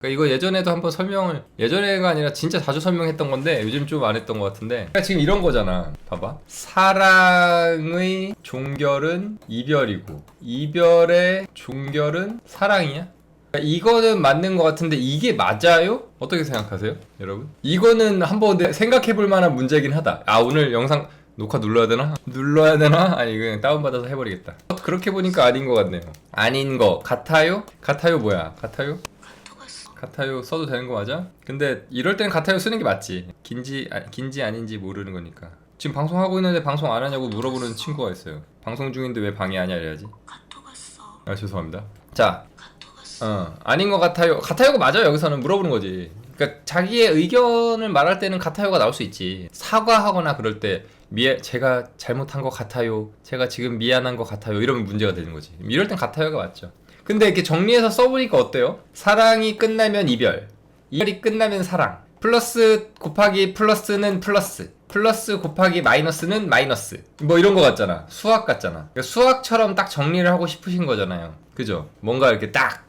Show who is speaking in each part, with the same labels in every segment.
Speaker 1: 그러니까 이거 예전에도 한번 설명을, 예전에가 아니라 진짜 자주 설명했던 건데 요즘 좀 안 했던 것 같은데, 그러니까 지금 이런 거잖아. 봐봐, 사랑의 종결은 이별이고 이별의 종결은 사랑이야. 그러니까 이거는 맞는 것 같은데 이게 맞아요? 어떻게 생각하세요, 여러분? 이거는 한번 생각해볼 만한 문제긴 하다. 아, 오늘 영상 녹화 눌러야 되나? 눌러야 되나? 아니, 그냥 다운받아서 해버리겠다. 그렇게 보니까 아닌 것 같네요. 아닌 거 같아요? 같아요 뭐야? 같아요? 같아요 써도 되는 거 맞아? 근데 이럴 때는 같아요 쓰는 게 맞지. 긴지 아닌지 모르는 거니까. 지금 방송하고 있는데 방송 안 하냐고 물어보는 친구가 있어요. 방송 중인데 왜 방해하냐 이래야지. 아, 죄송합니다. 자, 아닌 것 같아요. 같아요가 맞아요. 여기서는 물어보는 거지. 그러니까 자기의 의견을 말할 때는 같아요가 나올 수 있지. 사과하거나 그럴 때 제가 잘못한 것 같아요, 제가 지금 미안한 것 같아요, 이러면 문제가 되는 거지. 이럴 땐 같아요가 맞죠. 근데 이렇게 정리해서 써보니까 어때요? 사랑이 끝나면 이별, 이별이 끝나면 사랑, 플러스 곱하기 플러스는 플러스, 플러스 곱하기 마이너스는 마이너스, 뭐 이런 거 같잖아. 수학 같잖아. 그러니까 수학처럼 딱 정리를 하고 싶으신 거잖아요. 그죠? 뭔가 이렇게 딱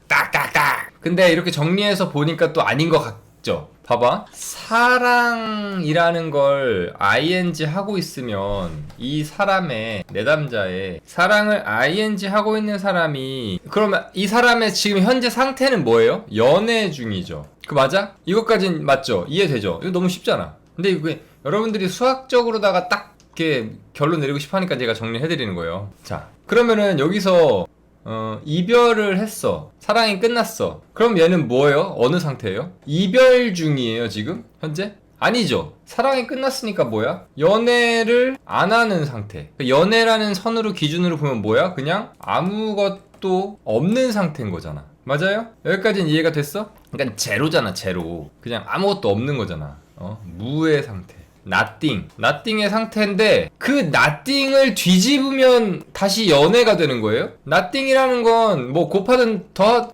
Speaker 1: 근데 이렇게 정리해서 보니까 또 아닌 것 같죠? 봐봐, 사랑이라는 걸 ing 하고 있으면 이 사람의, 내담자의 사랑을 ing 하고 있는 사람이, 그러면 이 사람의 지금 현재 상태는 뭐예요? 연애 중이죠. 그 맞아? 이것까진 맞죠? 이해되죠? 이거 너무 쉽잖아. 근데 이게 여러분들이 수학적으로다가 딱 이렇게 결론 내리고 싶어 하니까 제가 정리해드리는 거예요. 자, 그러면은 여기서 이별을 했어. 사랑이 끝났어. 그럼 얘는 뭐예요? 어느 상태예요? 이별 중이에요, 지금? 현재? 아니죠. 사랑이 끝났으니까 뭐야? 연애를 안 하는 상태. 연애라는 선으로 기준으로 보면 뭐야? 그냥 아무것도 없는 상태인 거잖아. 맞아요? 여기까지는 이해가 됐어? 그러니까 제로잖아, 제로. 그냥 아무것도 없는 거잖아. 무의 상태. nothing의 상태인데, 그 nothing을 뒤집으면 다시 연애가 되는 거예요? nothing이라는 건 뭐 곱하든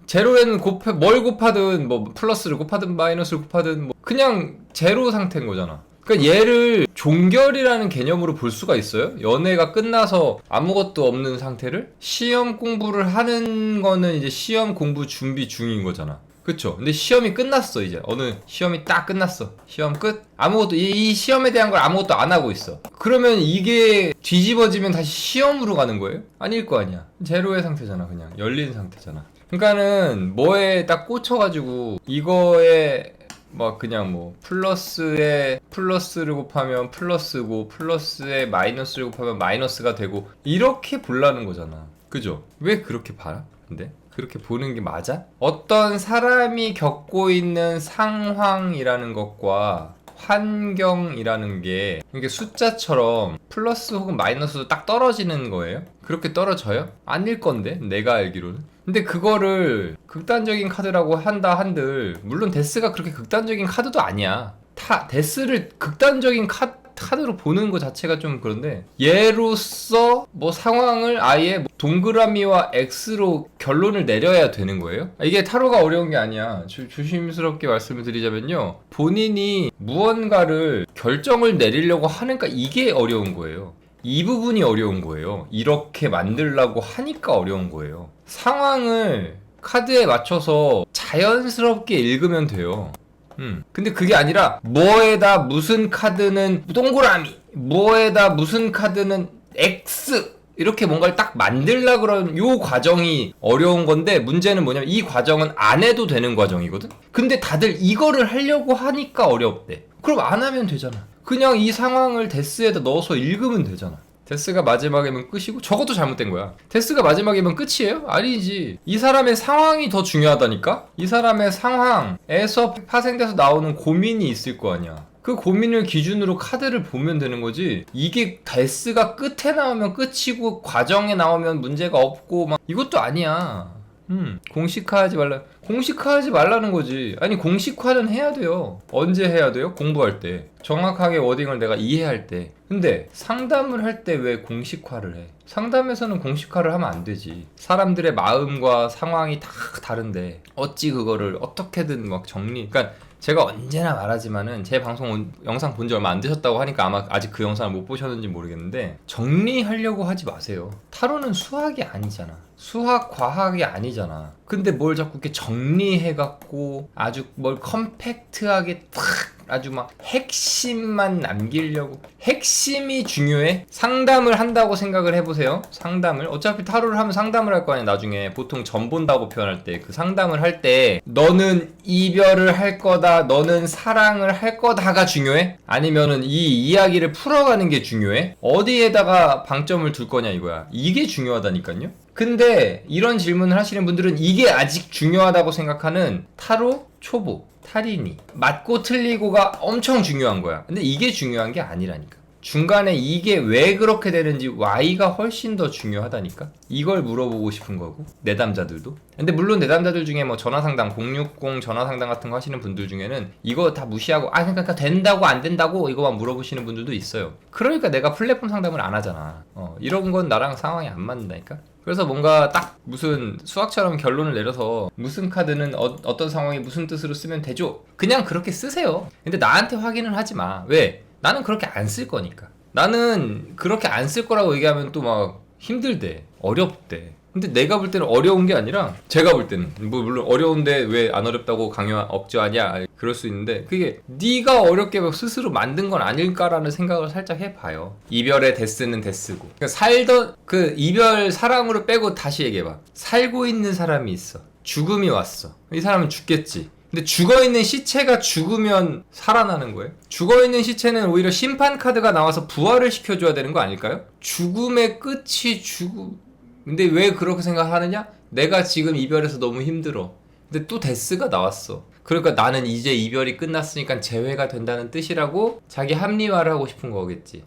Speaker 1: 제로에는 뭘 곱하든, 뭐 플러스를 곱하든 마이너스를 곱하든, 뭐 그냥 제로 상태인 거잖아. 그러니까 얘를 종결이라는 개념으로 볼 수가 있어요? 연애가 끝나서 아무것도 없는 상태를? 시험 공부를 하는 거는 이제 시험 공부 준비 중인 거잖아. 그쵸? 근데 시험이 끝났어. 이제 어느 시험이 딱 끝났어. 시험 끝? 아무것도, 이 시험에 대한 걸 아무것도 안 하고 있어. 그러면 이게 뒤집어지면 다시 시험으로 가는 거예요? 아닐 거 아니야. 제로의 상태잖아. 그냥 열린 상태잖아. 그러니까는 뭐에 딱 꽂혀가지고 이거에 막 그냥 뭐 플러스에 플러스를 곱하면 플러스고, 플러스에 마이너스를 곱하면 마이너스가 되고, 이렇게 보려는 거잖아. 그죠? 왜 그렇게 봐라? 근데 그렇게 보는 게 맞아? 어떤 사람이 겪고 있는 상황이라는 것과 환경이라는 게 이게 숫자처럼 플러스 혹은 마이너스도 딱 떨어지는 거예요? 그렇게 떨어져요? 아닐 건데, 내가 알기로는. 근데 그거를 극단적인 카드라고 한다 한들, 물론 데스가 그렇게 극단적인 카드도 아니야. 데스를 극단적인 카드로 보는 것 자체가 좀 그런데, 얘로서 뭐 상황을 아예 동그라미와 X로 결론을 내려야 되는 거예요? 이게 타로가 어려운 게 아니야. 조심스럽게 말씀을 드리자면요, 본인이 무언가를 결정을 내리려고 하니까 이게 어려운 거예요. 이 부분이 어려운 거예요. 이렇게 만들려고 하니까 어려운 거예요. 상황을 카드에 맞춰서 자연스럽게 읽으면 돼요. 근데 그게 아니라 뭐에다 무슨 카드는 동그라미, 뭐에다 무슨 카드는 X, 이렇게 뭔가를 딱 만들려고 그러는 요 과정이 어려운 건데, 문제는 뭐냐면 이 과정은 안 해도 되는 과정이거든? 근데 다들 이거를 하려고 하니까 어렵대. 그럼 안 하면 되잖아. 그냥 이 상황을 데스에다 넣어서 읽으면 되잖아. 데스가 마지막이면 끝이고, 저것도 잘못된 거야. 데스가 마지막이면 끝이에요? 아니지. 이 사람의 상황이 더 중요하다니까? 이 사람의 상황에서 파생돼서 나오는 고민이 있을 거 아니야. 그 고민을 기준으로 카드를 보면 되는 거지. 이게 데스가 끝에 나오면 끝이고 과정에 나오면 문제가 없고 막 이것도 아니야. 공식화하지 말라는 거지. 아니, 공식화는 해야 돼요. 언제 해야 돼요? 공부할 때. 정확하게 워딩을 내가 이해할 때. 근데 상담을 할 때 왜 공식화를 해? 상담에서는 공식화를 하면 안 되지. 사람들의 마음과 상황이 다 다른데 어찌 그거를 어떻게든 막 그러니까 제가 언제나 말하지만은, 제 방송 영상 본 지 얼마 안 되셨다고 하니까 아마 아직 그 영상을 못 보셨는지 모르겠는데, 정리하려고 하지 마세요. 타로는 수학이 아니잖아. 수학 과학이 아니잖아. 근데 뭘 자꾸 이렇게 정리해갖고 아주 뭘 컴팩트하게 탁 아주 막 핵심만 남기려고. 핵심이 중요해? 상담을 한다고 생각을 해보세요. 상담을 어차피 타로를 하면 상담을 할 거 아니야. 나중에 보통 점 본다고 표현할 때 그 상담을 할 때 너는 이별을 할 거다, 너는 사랑을 할 거다가 중요해? 아니면은 이 이야기를 풀어가는 게 중요해? 어디에다가 방점을 둘 거냐 이거야. 이게 중요하다니까요. 근데 이런 질문을 하시는 분들은 이게 아직 중요하다고 생각하는 타로 초보, 탈인이 맞고 틀리고가 엄청 중요한 거야. 근데 이게 중요한 게 아니라니까. 중간에 이게 왜 그렇게 되는지 Y가 훨씬 더 중요하다니까. 이걸 물어보고 싶은 거고, 내담자들도. 근데 물론 내담자들 중에 뭐 전화상담 060 전화상담 같은 거 하시는 분들 중에는 이거 다 무시하고 그러니까 된다고 안 된다고 이거만 물어보시는 분들도 있어요. 그러니까 내가 플랫폼 상담을 안 하잖아. 이런 건 나랑 상황이 안 맞는다니까. 그래서 뭔가 딱 무슨 수학처럼 결론을 내려서 무슨 카드는 어떤 상황에 무슨 뜻으로 쓰면 되죠? 그냥 그렇게 쓰세요. 근데 나한테 확인을 하지 마. 왜? 나는 그렇게 안 쓸 거니까. 나는 그렇게 안 쓸 거라고 얘기하면 또 막 힘들대, 어렵대. 근데 내가 볼 때는 어려운 게 아니라, 제가 볼 때는 뭐 물론 어려운데 왜 안 어렵다고 억지하냐 그럴 수 있는데, 그게 네가 어렵게 스스로 만든 건 아닐까라는 생각을 살짝 해봐요. 이별의 데스는 데스고, 그러니까 살던 그 이별 사랑으로 빼고 다시 얘기해봐. 살고 있는 사람이 있어. 죽음이 왔어. 이 사람은 죽겠지. 근데 죽어있는 시체가 죽으면 살아나는 거예요? 죽어있는 시체는 오히려 심판 카드가 나와서 부활을 시켜줘야 되는 거 아닐까요? 죽음의 끝이 근데 왜 그렇게 생각하느냐? 내가 지금 이별해서 너무 힘들어. 근데 또 데스가 나왔어. 그러니까 나는 이제 이별이 끝났으니까 재회가 된다는 뜻이라고 자기 합리화를 하고 싶은 거겠지.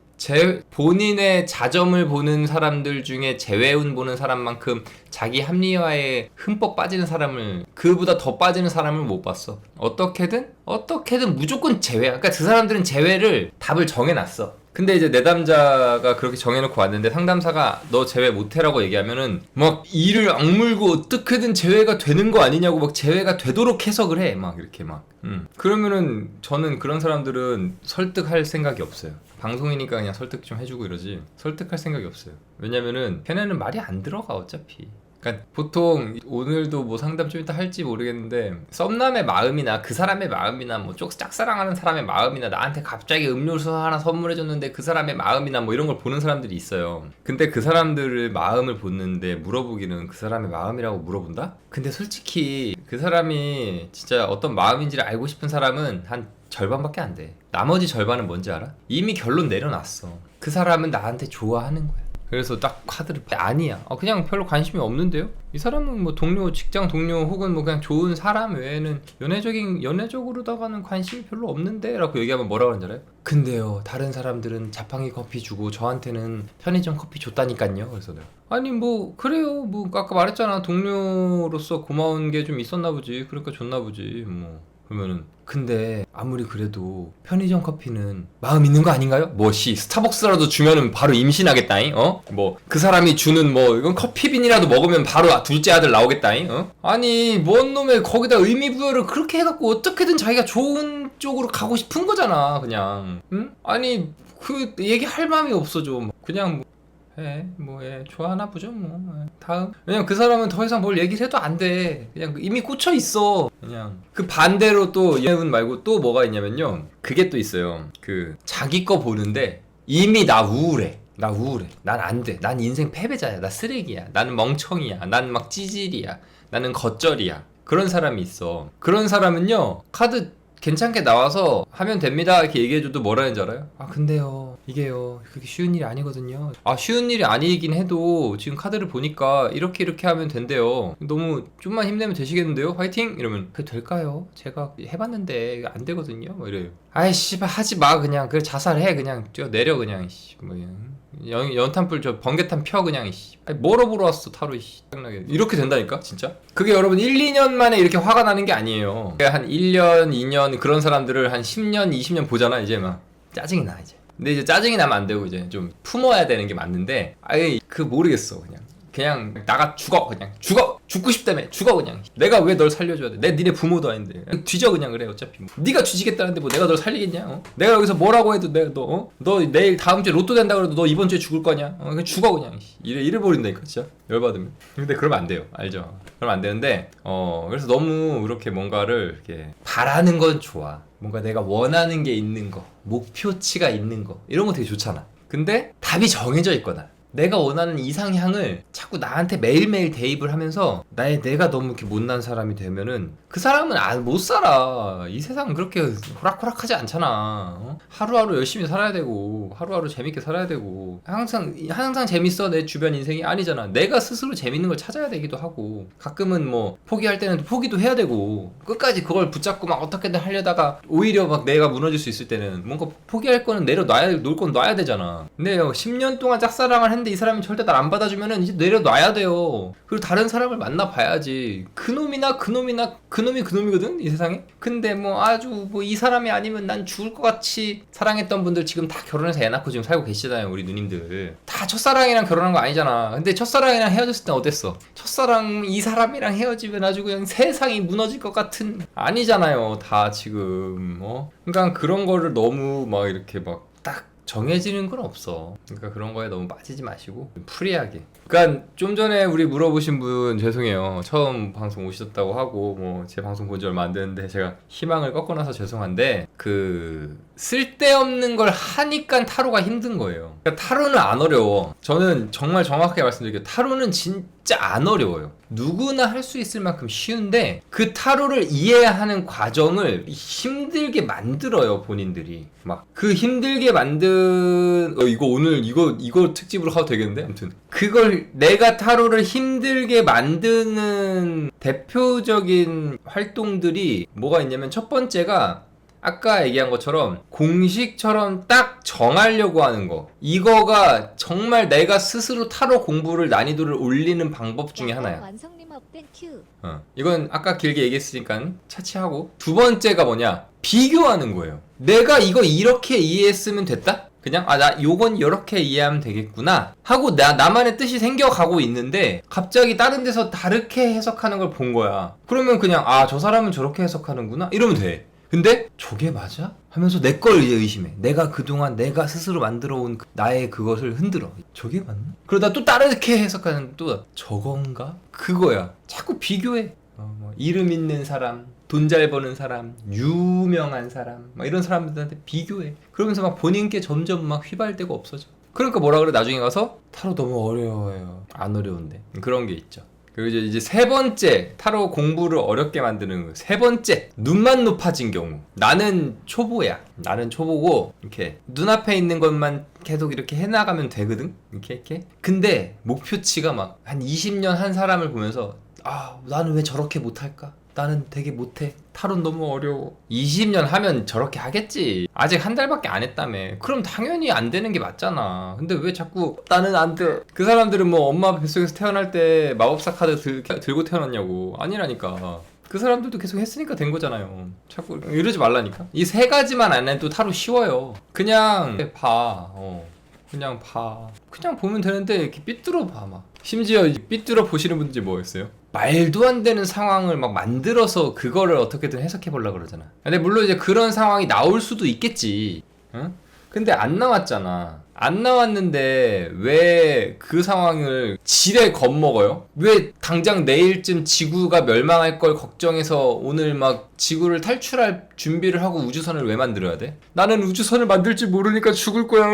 Speaker 1: 본인의 자점을 보는 사람들 중에 재회운 보는 사람만큼 자기 합리화에 흠뻑 빠지는 사람을, 그보다 더 빠지는 사람을 못 봤어. 어떻게든 무조건 재회야. 그러니까 그 사람들은 재회를 답을 정해놨어. 근데 이제 내담자가 그렇게 정해놓고 왔는데 상담사가 너 재회 못해라고 얘기하면은 막 이를 악물고 어떻게든 재회가 되는 거 아니냐고 막 재회가 되도록 해석을 해. 막 이렇게 막. 그러면은 저는 그런 사람들은 설득할 생각이 없어요. 방송이니까 그냥 설득 좀 해주고 이러지 설득할 생각이 없어요. 왜냐면은 걔네는 말이 안 들어가 어차피. 그러니까 보통 오늘도 뭐 상담 좀 이따 할지 모르겠는데 썸남의 마음이나 그 사람의 마음이나 뭐 짝사랑하는 사람의 마음이나 나한테 갑자기 음료수 하나 선물해줬는데 그 사람의 마음이나 뭐 이런 걸 보는 사람들이 있어요. 근데 그 사람들의 마음을 보는데 물어보기는 그 사람의 마음이라고 물어본다? 근데 솔직히 그 사람이 진짜 어떤 마음인지를 알고 싶은 사람은 한 절반밖에 안 돼. 나머지 절반은 뭔지 알아? 이미 결론 내려놨어. 그 사람은 나한테 좋아하는 거야. 그래서 딱 카드를 아니야. 그냥 별로 관심이 없는데요? 이 사람은 뭐 동료, 직장 동료 혹은 뭐 그냥 좋은 사람 외에는 연애적으로다가는 관심이 별로 없는데? 라고 얘기하면 뭐라고 하는지 알아요? 근데요, 다른 사람들은 자판기 커피 주고 저한테는 편의점 커피 줬다니깐요. 그래서 내가 아니 뭐 그래요. 뭐 아까 말했잖아. 동료로서 고마운 게 좀 있었나 보지. 그러니까 줬나 보지. 뭐 그러면은 근데 아무리 그래도 편의점 커피는 마음 있는 거 아닌가요? 스타벅스라도 주면은 바로 임신하겠다잉? 뭐 그 사람이 주는 뭐 이건 커피빈이라도 먹으면 바로 둘째 아들 나오겠다잉? 아니 뭔 놈의 거기다 의미 부여를 그렇게 해갖고 어떻게든 자기가 좋은 쪽으로 가고 싶은 거잖아 그냥. 응? 아니 그 얘기할 마음이 없어 좀. 그냥 좋아하나 보죠 뭐. 다음. 왜냐면 그 사람은 더 이상 뭘 얘기를 해도 안 돼. 그냥 이미 꽂혀 있어. 그냥. 그 반대로 또 이분 말고 또 뭐가 있냐면요. 그게 또 있어요. 그 자기 거 보는데 이미 나 우울해. 난 안 돼. 난 인생 패배자야. 나 쓰레기야. 나는 멍청이야. 난 막 찌질이야. 나는 겉절이야. 그런 사람이 있어. 그런 사람은요. 카드 괜찮게 나와서 하면 됩니다 이렇게 얘기해줘도 뭐라는 줄 알아요? 근데요 이게요 그렇게 쉬운 일이 아니거든요. 쉬운 일이 아니긴 해도 지금 카드를 보니까 이렇게 하면 된대요. 너무 좀만 힘내면 되시겠는데요? 화이팅! 이러면 그게 될까요? 제가 해봤는데 안 되거든요. 뭐 이래요. 씨발 하지마. 그냥 그 자살해. 그냥 뛰어내려 그냥. 연탄불 번개탄 펴 그냥. 뭐로 보러 왔어 타로. 짜증나게. 이렇게 된다니까 진짜. 그게 여러분 1, 2년 만에 이렇게 화가 나는 게 아니에요. 한 1년 2년 그런 사람들을 한 10년 20년 보잖아. 이제 막 짜증이 나 이제. 근데 이제 짜증이 나면 안 되고 이제 좀 품어야 되는 게 맞는데 모르겠어. 그냥 나가 죽어. 그냥 죽어. 죽고 싶다며. 죽어 그냥. 내가 왜 널 살려줘야 돼? 내 니네 부모도 아닌데. 뒤져 그냥. 그래 어차피 뭐. 네가 뒤지겠다는데 뭐 내가 널 살리겠냐? 내가 여기서 뭐라고 해도 내가 너 내일 다음 주에 로또 된다 그래도 너 이번 주에 죽을 거냐? 그냥 죽어 그냥. 이래 버린다니까 진짜. 열받으면. 근데 그러면 안 돼요. 알죠? 그러면 안 되는데 그래서 너무 그렇게 뭔가를 이렇게 바라는 건 좋아. 뭔가 내가 원하는 게 있는 거, 목표치가 있는 거, 이런 거 되게 좋잖아. 근데 답이 정해져 있거나 내가 원하는 이상향을 자꾸 나한테 매일매일 대입을 하면서 내가 너무 이렇게 못난 사람이 되면은 그 사람은 못 살아. 이 세상은 그렇게 호락호락하지 않잖아. 하루하루 열심히 살아야 되고 하루하루 재밌게 살아야 되고 항상 재밌어 내 주변 인생이 아니잖아. 내가 스스로 재밌는 걸 찾아야 되기도 하고 가끔은 뭐 포기할 때는 포기도 해야 되고 끝까지 그걸 붙잡고 막 어떻게든 하려다가 오히려 막 내가 무너질 수 있을 때는 뭔가 포기할 거는 놓을 건 놔야 되잖아. 근데 10년 동안 짝사랑을 했는데 이 사람이 절대 날 안 받아주면은 이제 내려놔야 돼요. 그리고 다른 사람을 만나봐야지. 그놈이 그놈이거든 이 세상에. 근데 뭐 아주 뭐 이 사람이 아니면 난 죽을 것 같이 사랑했던 분들 지금 다 결혼해서 애 낳고 지금 살고 계시잖아요. 우리 누님들 다 첫사랑이랑 결혼한 거 아니잖아. 근데 첫사랑이랑 헤어졌을 땐 어땠어? 첫사랑 이 사람이랑 헤어지면 아주 그냥 세상이 무너질 것 같은 아니잖아요. 다 지금 그러니까 그런 거를 너무 막 이렇게 막 딱 정해지는 건 없어. 그러니까 그런 거에 너무 빠지지 마시고 프리하게. 그러니까 좀 전에 우리 물어보신 분 죄송해요. 처음 방송 오셨다고 하고 뭐 제 방송 본 지 얼마 안 됐는데 제가 희망을 꺾어놔서 죄송한데 그 쓸데없는 걸 하니까 타로가 힘든 거예요. 그러니까 타로는 안 어려워. 저는 정말 정확하게 말씀드릴게요. 타로는 진짜 안 어려워요. 누구나 할 수 있을 만큼 쉬운데 그 타로를 이해하는 과정을 힘들게 만들어요. 본인들이 막 그 힘들게 만든 이거 특집으로 가도 되겠는데 아무튼 그걸 내가 타로를 힘들게 만드는 대표적인 활동들이 뭐가 있냐면 첫 번째가 아까 얘기한 것처럼 공식처럼 딱 정하려고 하는 거. 이거가 정말 내가 스스로 타로 공부를 난이도를 올리는 방법 중에 하나야. 이건 아까 길게 얘기했으니까 차치하고. 두 번째가 뭐냐? 비교하는 거예요. 내가 이거 이렇게 이해했으면 됐다? 그냥 나 요건 이렇게 이해하면 되겠구나 하고 나만의 뜻이 생겨가고 있는데 갑자기 다른 데서 다르게 해석하는 걸 본 거야. 그러면 그냥 저 사람은 저렇게 해석하는구나 이러면 돼. 근데 저게 맞아? 하면서 내 걸 이제 의심해. 내가 그동안 내가 스스로 만들어온 나의 그것을 흔들어. 저게 맞나? 그러다 또 다르게 해석하는 또 저건가? 그거야. 자꾸 비교해. 뭐 이름 있는 사람, 돈 잘 버는 사람, 유명한 사람, 막 이런 사람들한테 비교해. 그러면서 막 본인께 점점 막 휘발되고 없어져. 그러니까 뭐라 그래? 나중에 가서 타로 너무 어려워요. 안 어려운데. 그런 게 있죠. 그리고 이제 세 번째 타로 공부를 어렵게 만드는 거. 세 번째 눈만 높아진 경우. 나는 초보야. 나는 초보고 이렇게 눈앞에 있는 것만 계속 이렇게 해나가면 되거든. 이렇게. 근데 목표치가 막 한 20년 한 사람을 보면서 나는 왜 저렇게 못할까? 나는 되게 못해. 타로는 너무 어려워. 20년 하면 저렇게 하겠지. 아직 한 달밖에 안 했다며. 그럼 당연히 안 되는 게 맞잖아. 근데 왜 자꾸 나는 안 돼. 그 사람들은 뭐 엄마 뱃속에서 태어날 때 마법사 카드 들고 태어났냐고. 아니라니까. 그 사람들도 계속 했으니까 된 거잖아요. 자꾸 이러지 말라니까. 이 세 가지만 안 해도 타로 쉬워요. 그냥 봐. 그냥 보면 되는데 이렇게 삐뚤어 봐 막. 심지어 삐뚤어 보시는 분들이 뭐였어요? 말도 안 되는 상황을 막 만들어서 그거를 어떻게든 해석해 보려고 그러잖아. 근데 물론 이제 그런 상황이 나올 수도 있겠지. 응? 근데 안 나왔잖아. 안 나왔는데 왜 그 상황을 지레 겁먹어요? 왜 당장 내일쯤 지구가 멸망할 걸 걱정해서 오늘 막 지구를 탈출할 준비를 하고 우주선을 왜 만들어야 돼? 나는 우주선을 만들 줄 모르니까 죽을 거야.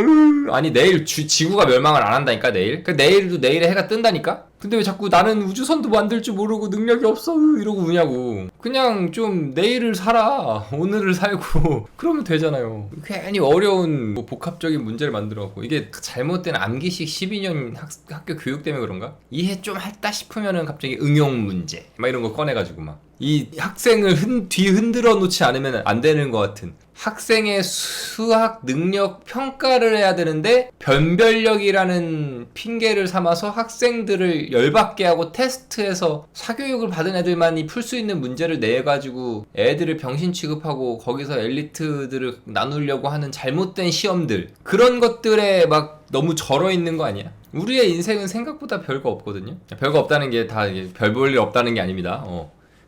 Speaker 1: 아니 내일 지구가 멸망을 안 한다니까 내일? 그러니까 내일도 내일에 해가 뜬다니까? 근데 왜 자꾸 나는 우주선도 만들 줄 모르고 능력이 없어 이러고 우냐고. 그냥 좀 내일을 살아. 오늘을 살고 그러면 되잖아요. 괜히 어려운 복합적인 문제를 만들어갖고 이게 잘못된 암기식 12년 학교 교육 때문에 그런가? 이해 좀 했다 싶으면은 갑자기 응용 문제 막 이런 거 꺼내가지고 막 이 학생을 흔들어 놓지 않으면 안 되는 것 같은 학생의 수학 능력 평가를 해야 되는데 변별력이라는 핑계를 삼아서 학생들을 열받게 하고 테스트에서 사교육을 받은 애들만이 풀 수 있는 문제를 내가지고 애들을 병신 취급하고 거기서 엘리트들을 나누려고 하는 잘못된 시험들, 그런 것들에 막 너무 절어 있는 거 아니야? 우리의 인생은 생각보다 별거 없거든요. 별거 없다는 게 다 별 볼 일 없다는 게 아닙니다.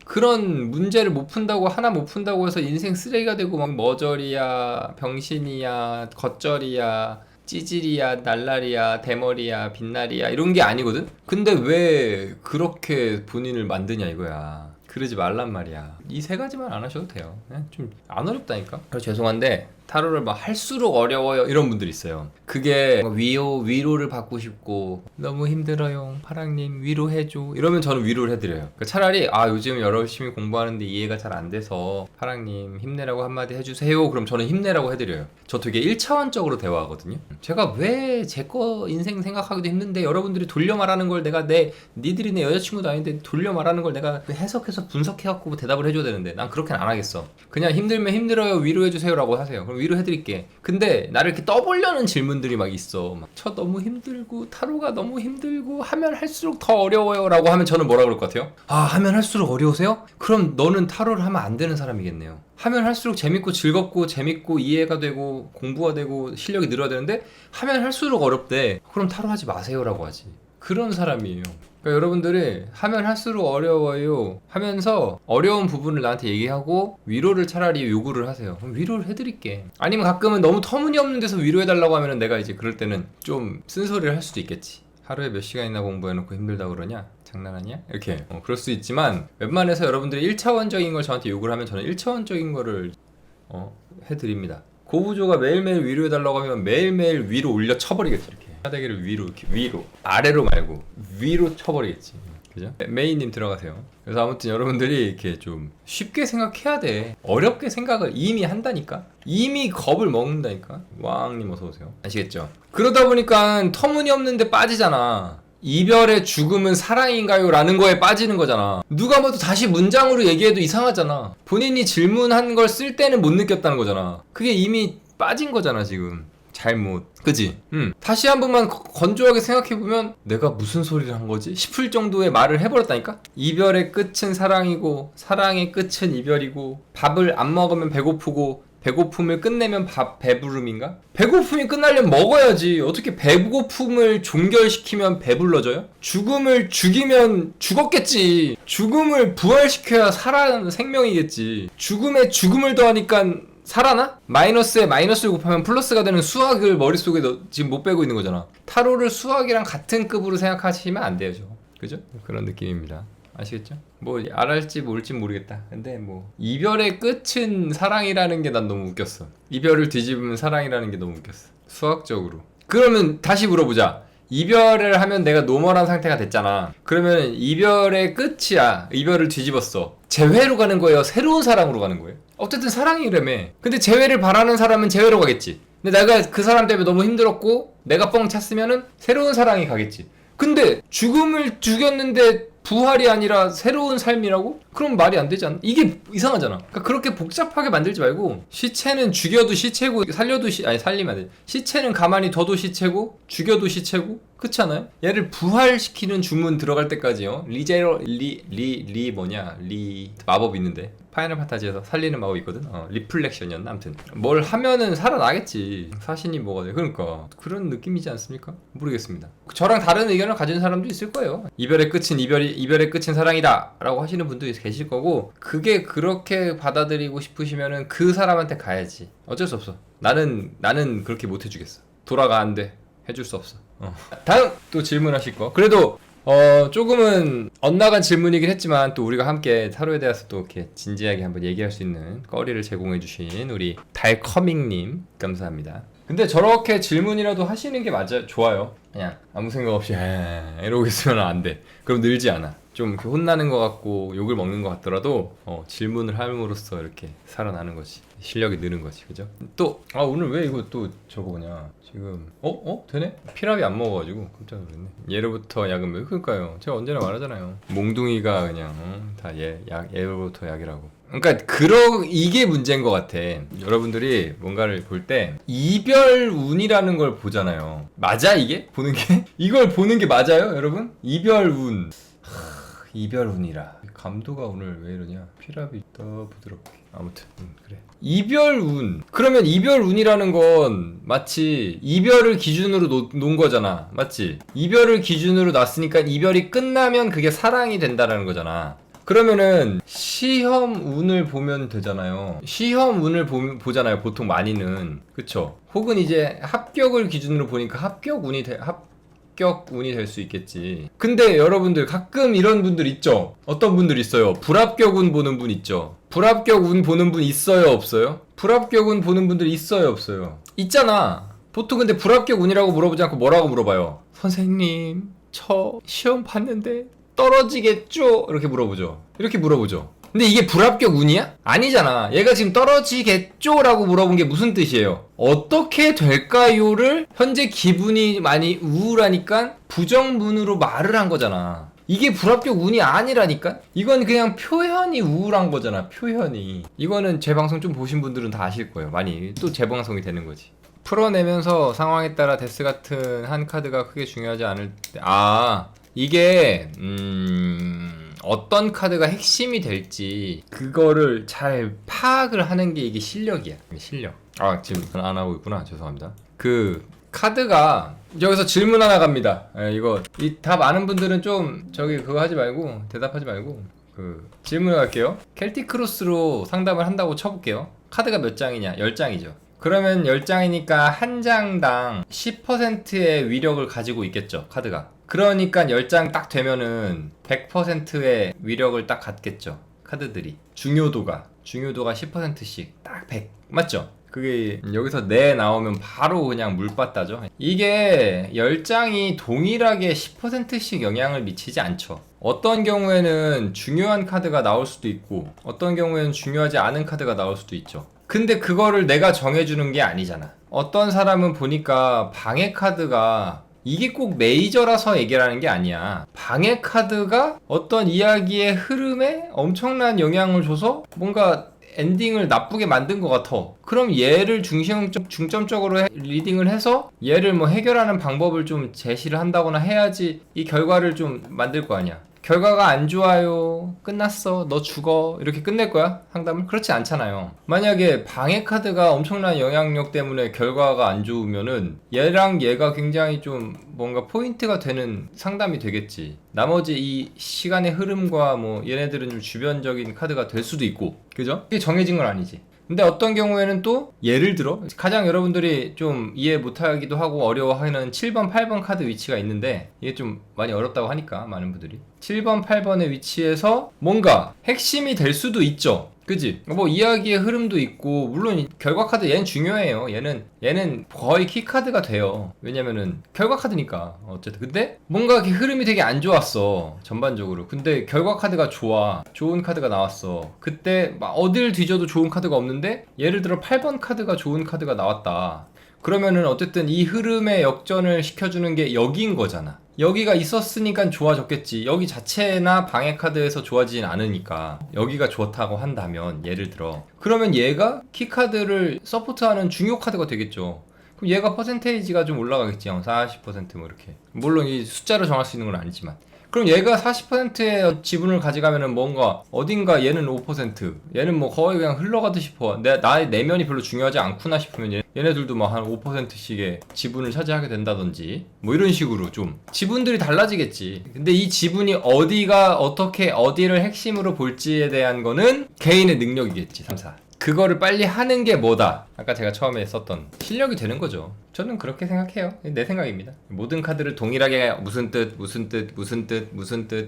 Speaker 1: 그런 문제를 못 푼다고 하나 못 푼다고 해서 인생 쓰레기가 되고 막 머저리야, 병신이야, 겉절이야, 찌질이야, 날라리야, 대머리야, 빛나리야 이런 게 아니거든? 근데 왜 그렇게 본인을 만드냐 이거야. 그러지 말란 말이야. 이 세 가지만 안 하셔도 돼요. 그냥 좀 안 어렵다니까. 그래서 죄송한데 타로를 막 할수록 어려워요 이런 분들 있어요. 그게 위로를 받고 싶고 너무 힘들어요 파랑님 위로해줘 이러면 저는 위로를 해드려요. 그러니까 차라리 요즘 열심히 공부하는데 이해가 잘 안 돼서 파랑님 힘내라고 한마디 해주세요 그럼 저는 힘내라고 해드려요. 저 되게 1차원적으로 대화하거든요. 제가 왜 제 거 인생 생각하기도 힘든데 여러분들이 돌려 말하는 걸 내가 니들이 내 여자친구도 아닌데 돌려 말하는 걸 내가 해석해서 분석해갖고 대답을 해줘야 되는데 난 그렇게는 안 하겠어. 그냥 힘들면 힘들어요 위로해주세요 라고 하세요. 그럼 위로해드릴게. 근데 나를 이렇게 떠보려는 질문들이 막 있어. 저 너무 힘들고 타로가 너무 힘들고 하면 할수록 더 어려워요 라고 하면 저는 뭐라 그럴 것 같아요? 하면 할수록 어려우세요? 그럼 너는 타로를 하면 안 되는 사람이겠네요. 하면 할수록 재밌고 즐겁고 재밌고 이해가 되고 공부가 되고 실력이 늘어야 되는데 하면 할수록 어렵대. 그럼 타로 하지 마세요 라고 하지. 그런 사람이에요. 그러니까 여러분들이 하면 할수록 어려워요 하면서 어려운 부분을 나한테 얘기하고 위로를 차라리 요구를 하세요. 그럼 위로를 해드릴게. 아니면 가끔은 너무 터무니없는 데서 위로해달라고 하면 내가 이제 그럴 때는 좀 쓴소리를 할 수도 있겠지. 하루에 몇 시간이나 공부해놓고 힘들다 그러냐? 장난하냐? 이렇게 그럴 수 있지만 웬만해서 여러분들이 1차원적인 걸 저한테 요구를 하면 저는 1차원적인 거를 해드립니다. 고부조가 매일매일 위로해달라고 하면 매일매일 위로 올려 쳐버리겠지. 이렇게 하대기를 위로 아래로 말고 위로 쳐버리겠지. 그죠? 메이님 들어가세요. 그래서 아무튼 여러분들이 이렇게 좀 쉽게 생각해야 돼. 어렵게 생각을 이미 한다니까. 이미 겁을 먹는다니까. 왕님 어서오세요. 아시겠죠? 그러다 보니까 터무니없는데 빠지잖아. 이별의 죽음은 사랑인가요? 라는 거에 빠지는 거잖아. 누가 봐도 다시 문장으로 얘기해도 이상하잖아. 본인이 질문한 걸 쓸 때는 못 느꼈다는 거잖아. 그게 이미 빠진 거잖아 지금. 잘못. 그지? 다시 한 번만 건조하게 생각해보면 내가 무슨 소리를 한 거지? 싶을 정도의 말을 해버렸다니까? 이별의 끝은 사랑이고 사랑의 끝은 이별이고 밥을 안 먹으면 배고프고 배고픔을 끝내면 배부름인가? 배고픔이 끝나려면 먹어야지. 어떻게 배고픔을 종결시키면 배불러져요? 죽음을 죽이면 죽었겠지. 죽음을 부활시켜야 살아나는 생명이겠지. 죽음에 죽음을 더하니까 살아나? 마이너스에 마이너스를 곱하면 플러스가 되는 수학을 머릿속에 지금 못 빼고 있는 거잖아. 타로를 수학이랑 같은 급으로 생각하시면 안 돼요. 그죠? 그런 느낌입니다. 아시겠죠? 뭐 알았지 모를지 모르겠다. 근데 뭐 이별의 끝은 사랑이라는 게 난 너무 웃겼어. 이별을 뒤집으면 사랑이라는 게 너무 웃겼어. 수학적으로. 그러면 다시 물어보자. 이별을 하면 내가 노멀한 상태가 됐잖아. 그러면 이별의 끝이야. 이별을 뒤집었어. 재회로 가는 거예요? 새로운 사랑으로 가는 거예요? 어쨌든 사랑이라며. 근데 재회를 바라는 사람은 재회로 가겠지. 근데 내가 그 사람 때문에 너무 힘들었고 내가 뻥 찼으면은 새로운 사랑이 가겠지. 근데 죽음을 죽였는데 부활이 아니라 새로운 삶이라고? 그럼 말이 안 되지 않나? 이게 이상하잖아. 그러니까 그렇게 복잡하게 만들지 말고 시체는 죽여도 시체고 살려도 살리면 안 돼. 시체는 가만히 둬도 시체고 죽여도 시체고 그렇지 않아요? 얘를 부활시키는 주문 들어갈 때까지요. 마법 있는데 파이널 판타지에서 살리는 마법 있거든. 리플렉션이었나? 아무튼 뭘 하면은 살아나겠지. 사신이 뭐가 돼. 그러니까 그런 느낌이지 않습니까? 모르겠습니다. 저랑 다른 의견을 가진 사람도 있을 거예요. 이별의 끝은 이별의 끝은 사랑이다 라고 하시는 분도 계실 거고, 그게 그렇게 받아들이고 싶으시면은 그 사람한테 가야지. 어쩔 수 없어. 나는 그렇게 못 해주겠어. 돌아가 안 돼. 해줄 수 없어. 다음 또 질문하실 거. 그래도 조금은 엇나간 질문이긴 했지만 또 우리가 함께 타로에 대해서 또 이렇게 진지하게 한번 얘기할 수 있는 거리를 제공해주신 우리 달커밍님 감사합니다. 근데 저렇게 질문이라도 하시는 게 좋아요. 그냥 아무 생각 없이 이러고 있으면 안 돼. 그럼 늘지 않아. 좀 이렇게 혼나는 것 같고 욕을 먹는 것 같더라도 질문을 함으로써 이렇게 살아나는 거지. 실력이 느는 거지. 그죠? 또 오늘 왜 이거 또 저거 뭐냐 지금 되네? 피랍이 안 먹어가지고 깜짝 놀랐네. 예로부터 약은 왜 그럴까요? 제가 언제나 말하잖아요. 몽둥이가 그냥 다 예로부터 약이라고. 그러니까 이게 문제인 것 같아. 여러분들이 뭔가를 볼 때 이별운이라는 걸 보잖아요. 맞아 이게? 보는 게? 이걸 보는 게 맞아요 여러분? 이별운. 이별운이라. 감도가 오늘 왜 이러냐? 피랍이 더 부드럽게. 아무튼 그래. 이별운. 그러면 이별운이라는 건 마치 이별을 기준으로 놓은 거잖아. 맞지? 이별을 기준으로 놨으니까 이별이 끝나면 그게 사랑이 된다라는 거잖아. 그러면은 시험운을 보면 되잖아요. 시험운을 보잖아요. 보통 많이는. 그쵸? 혹은 이제 합격을 기준으로 보니까 합격운이 될 수 있겠지. 근데 여러분들 가끔 이런 분들 있죠? 어떤 분들 있어요? 불합격운 보는 분 있죠? 불합격운 보는 분 있어요? 없어요? 불합격운 보는 분들 있어요? 없어요? 있잖아. 보통 근데 불합격운이라고 물어보지 않고 뭐라고 물어봐요? 선생님, 저 시험 봤는데 떨어지겠죠? 이렇게 물어보죠. 근데 이게 불합격 운이야? 아니잖아. 얘가 지금 떨어지겠죠? 라고 물어본 게 무슨 뜻이에요? 어떻게 될까요?를 현재 기분이 많이 우울하니까 부정문으로 말을 한 거잖아. 이게 불합격 운이 아니라니까? 이건 그냥 표현이 우울한 거잖아. 표현이. 이거는 제 방송 좀 보신 분들은 다 아실 거예요. 많이 또 재방송이 되는 거지. 풀어내면서 상황에 따라 데스 같은 한 카드가 크게 중요하지 않을 때. 이게 어떤 카드가 핵심이 될지 그거를 잘 파악을 하는 게 이게 실력이야. 실력. 지금 안 하고 있구나. 죄송합니다. 그 카드가 여기서 질문 하나 갑니다. 이거 이 답 아는 분들은 좀 그거 하지 말고 대답하지 말고 그 질문을 할게요. 켈틱 크로스로 상담을 한다고 쳐볼게요. 카드가 몇 장이냐? 10장이죠. 그러면 10장이니까 한 장당 10%의 위력을 가지고 있겠죠. 카드가. 그러니까 10장 딱 되면은 100%의 위력을 딱 갖겠죠. 카드들이. 중요도가 10%씩 딱 100. 맞죠? 그게 여기서 네 나오면 바로 그냥 물바다죠. 이게 10장이 동일하게 10%씩 영향을 미치지 않죠. 어떤 경우에는 중요한 카드가 나올 수도 있고 어떤 경우에는 중요하지 않은 카드가 나올 수도 있죠. 근데 그거를 내가 정해주는 게 아니잖아. 어떤 사람은 보니까 방해 카드가 이게 꼭 메이저라서 얘기하는 게 아니야. 방해 카드가 어떤 이야기의 흐름에 엄청난 영향을 줘서 뭔가 엔딩을 나쁘게 만든 것 같아. 그럼 얘를 중점적으로 리딩을 해서 얘를 뭐 해결하는 방법을 좀 제시를 한다거나 해야지 이 결과를 좀 만들 거 아니야. 결과가 안 좋아요. 끝났어. 너 죽어. 이렇게 끝낼 거야? 상담을? 그렇지 않잖아요. 만약에 방해 카드가 엄청난 영향력 때문에 결과가 안 좋으면은 얘랑 얘가 굉장히 좀 뭔가 포인트가 되는 상담이 되겠지. 나머지 이 시간의 흐름과 뭐 얘네들은 좀 주변적인 카드가 될 수도 있고. 그죠? 이게 정해진 건 아니지. 근데 어떤 경우에는 또 예를 들어 가장 여러분들이 좀 이해 못하기도 하고 어려워하는 7번, 8번 카드 위치가 있는데 이게 좀 많이 어렵다고 하니까 많은 분들이 7번, 8번의 위치에서 뭔가 핵심이 될 수도 있죠. 그지? 뭐 이야기의 흐름도 있고 물론 결과 카드 얘는 중요해요. 얘는 거의 키 카드가 돼요. 왜냐면은 결과 카드니까 어쨌든. 근데 뭔가 이렇게 흐름이 되게 안 좋았어 전반적으로. 근데 결과 카드가 좋은 카드가 나왔어. 그때 막 어딜 뒤져도 좋은 카드가 없는데 예를 들어 8번 카드가 좋은 카드가 나왔다. 그러면은 어쨌든 이 흐름의 역전을 시켜주는 게 여기인 거잖아. 여기가 있었으니까 좋아졌겠지. 여기 자체나 방해 카드에서 좋아지진 않으니까 여기가 좋다고 한다면 예를 들어 그러면 얘가 키카드를 서포트하는 중요 카드가 되겠죠. 그럼 얘가 퍼센테이지가 좀 올라가겠지. 40%뭐 이렇게. 물론 이 숫자로 정할 수 있는 건 아니지만 그럼 얘가 40%의 지분을 가져가면은 뭔가 어딘가 얘는 5% 얘는 뭐 거의 그냥 흘러가듯이 나의 내면이 별로 중요하지 않구나 싶으면 얘네들도 막 한 5%씩의 지분을 차지하게 된다든지 뭐 이런 식으로 좀 지분들이 달라지겠지. 근데 이 지분이 어디가 어떻게 어디를 핵심으로 볼지에 대한 거는 개인의 능력이겠지. 3, 4 그거를 빨리 하는 게 뭐다? 아까 제가 처음에 썼던 실력이 되는 거죠. 저는 그렇게 생각해요. 내 생각입니다. 모든 카드를 동일하게 무슨 뜻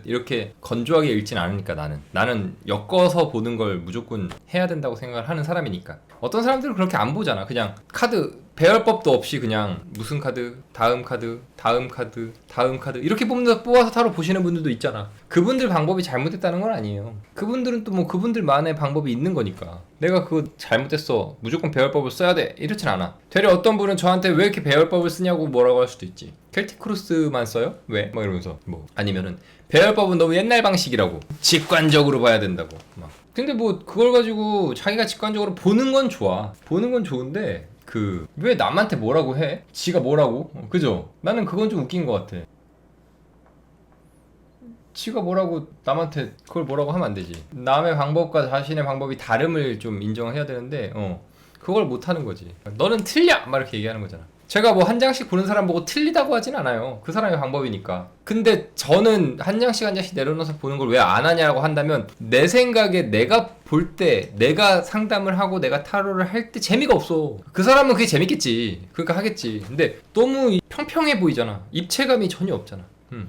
Speaker 1: 이렇게 건조하게 읽진 않으니까 나는 엮어서 보는 걸 무조건 해야 된다고 생각을 하는 사람이니까. 어떤 사람들은 그렇게 안 보잖아. 그냥 카드 배열법도 없이 그냥 무슨 카드, 다음 카드 이렇게 뽑아서 타로 보시는 분들도 있잖아. 그분들 방법이 잘못됐다는 건 아니에요. 그분들은 또 뭐 그분들만의 방법이 있는 거니까 내가 그거 잘못됐어 무조건 배열법을 써야 돼 이렇진 않아. 되려 어떤 분은 저한테 왜 이렇게 배열법을 쓰냐고 뭐라고 할 수도 있지. 켈틱 크로스만 써요? 왜? 막 이러면서 뭐 아니면은 배열법은 너무 옛날 방식이라고 직관적으로 봐야 된다고 막. 근데 뭐 그걸 가지고 자기가 직관적으로 보는 건 좋아. 보는 건 좋은데 왜 남한테 뭐라고 해? 지가 뭐라고? 그죠? 나는 그건 좀 웃긴 것 같아. 지가 뭐라고 남한테 그걸 뭐라고 하면 안 되지. 남의 방법과 자신의 방법이 다름을 좀 인정해야 되는데 그걸 못 하는 거지. 너는 틀려! 막 이렇게 얘기하는 거잖아. 제가 뭐 한 장씩 보는 사람 보고 틀리다고 하진 않아요. 그 사람의 방법이니까. 근데 저는 한 장씩 한 장씩 내려놓아서 보는 걸 왜 안 하냐고 한다면 내 생각에 내가 볼 때 내가 상담을 하고 내가 타로를 할 때 재미가 없어. 그 사람은 그게 재밌겠지. 그러니까 하겠지. 근데 너무 평평해 보이잖아. 입체감이 전혀 없잖아.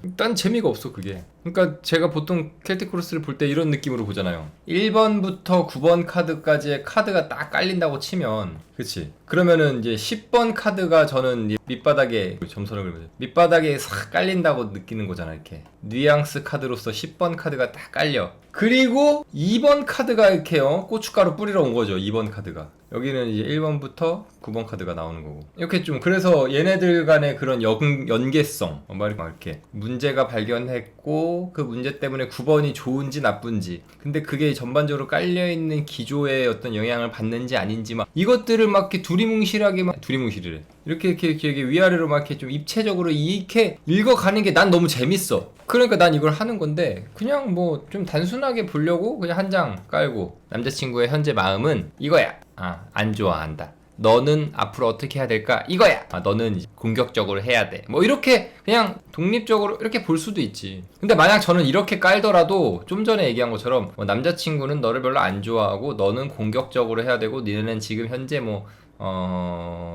Speaker 1: 일단 재미가 없어 그게. 그러니까 제가 보통 켈틱 크로스를 볼 때 이런 느낌으로 보잖아요. 1번부터 9번 카드까지의 카드가 딱 깔린다고 치면, 그치? 그러면은 이제 10번 카드가 저는 밑바닥에 점선을 그리면 밑바닥에 싹 깔린다고 느끼는 거잖아. 이렇게 뉘앙스 카드로서 10번 카드가 딱 깔려. 그리고 2번 카드가 이렇게요 고춧가루 뿌리러 온 거죠. 2번 카드가 여기는 이제 1번부터 9번 카드가 나오는 거고. 이렇게 좀 그래서 얘네들 간의 그런 연계성 이렇게 문제가 발견했고 그 문제 때문에 9번이 좋은지 나쁜지, 근데 그게 전반적으로 깔려있는 기조에 어떤 영향을 받는지 아닌지 막 이것들을 막 이렇게 두리뭉실하게 두리뭉실이래 이렇게 위아래로 막 이렇게 좀 입체적으로 이렇게 읽어가는 게 난 너무 재밌어. 그러니까 난 이걸 하는 건데, 그냥 뭐 좀 단순하게 보려고 그냥 한 장 깔고 남자친구의 현재 마음은 이거야. 안 좋아한다. 너는 앞으로 어떻게 해야 될까? 이거야. 너는 공격적으로 해야 돼. 뭐 이렇게 그냥 독립적으로 이렇게 볼 수도 있지. 근데 만약 저는 이렇게 깔더라도 좀 전에 얘기한 것처럼 남자친구는 너를 별로 안 좋아하고 너는 공격적으로 해야 되고 니네는 지금 현재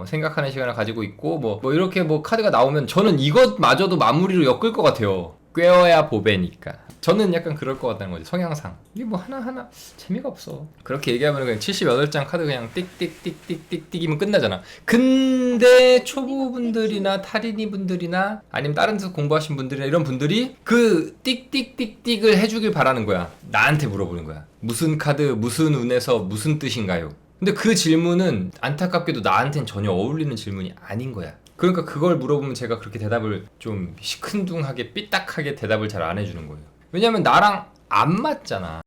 Speaker 1: 생각하는 시간을 가지고 있고 뭐 이렇게 카드가 나오면 저는 이것마저도 마무리로 엮을 것 같아요. 꿰어야 보배니까. 저는 약간 그럴 것 같다는 거지. 성향상 이게 뭐 하나하나 재미가 없어. 그렇게 얘기하면 그냥 78장 카드 그냥 띡띡띡띡띡띡이면 끝나잖아. 근데 초보분들이나 탈인이 분들이나 아니면 다른 데서 공부하신 분들이나 이런 분들이 그 띡띡띡띡을 해주길 바라는 거야. 나한테 물어보는 거야. 무슨 카드 무슨 운에서 무슨 뜻인가요? 근데 그 질문은 안타깝게도 나한텐 전혀 어울리는 질문이 아닌 거야. 그러니까 그걸 물어보면 제가 그렇게 대답을 좀 시큰둥하게 삐딱하게 대답을 잘 안 해주는 거예요. 왜냐면 나랑 안 맞잖아.